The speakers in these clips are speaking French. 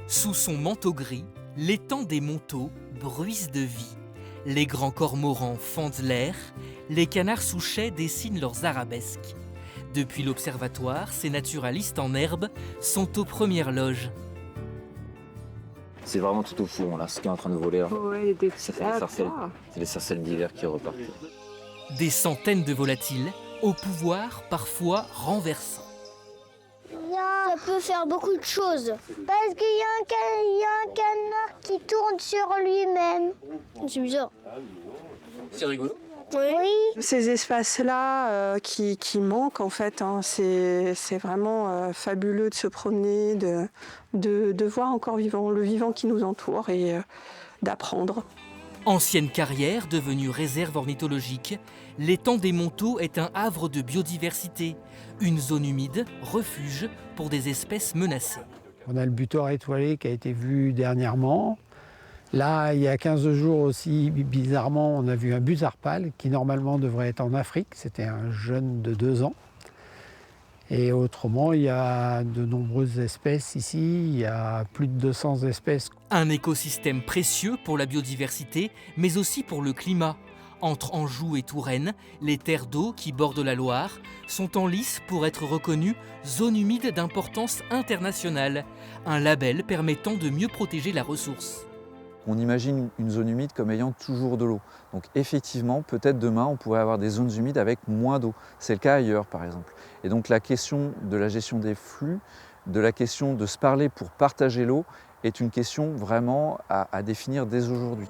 Sous son manteau gris, l'étang des Montaut bruisse de vie. Les grands cormorans fendent l'air, les canards souchets dessinent leurs arabesques. Depuis l'observatoire, ces naturalistes en herbe sont aux premières loges. C'est vraiment tout au fond, là, ce qui est en train de voler. Là. Ouais, des C'est les sarcelles d'hiver qui repartent. Des centaines de volatiles, au pouvoir parfois renversant. Ça peut faire beaucoup de choses. Parce qu'il y a un canard qui tourne sur lui-même. C'est bizarre. C'est rigolo. Oui. Ces espaces-là qui manquent en fait, hein, c'est vraiment fabuleux de se promener, de voir encore le vivant qui nous entoure et d'apprendre. Ancienne carrière devenue réserve ornithologique, l'étang des Montaut est un havre de biodiversité, une zone humide, refuge pour des espèces menacées. On a le butor étoilé qui a été vu dernièrement. Là, il y a 15 jours aussi, bizarrement, on a vu un busard pâle qui normalement devrait être en Afrique. C'était un jeune de 2 ans. Et autrement, il y a de nombreuses espèces ici. Il y a plus de 200 espèces. Un écosystème précieux pour la biodiversité, mais aussi pour le climat. Entre Anjou et Touraine, les terres d'eau qui bordent la Loire sont en lice pour être reconnues zone humide d'importance internationale. Un label permettant de mieux protéger la ressource. On imagine une zone humide comme ayant toujours de l'eau. Donc effectivement, peut-être demain, on pourrait avoir des zones humides avec moins d'eau. C'est le cas ailleurs, par exemple. Et donc la question de la gestion des flux, de la question de se parler pour partager l'eau, est une question vraiment à définir dès aujourd'hui.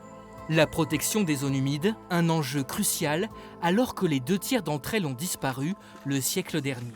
La protection des zones humides, un enjeu crucial, alors que les 2 tiers d'entre elles ont disparu le siècle dernier.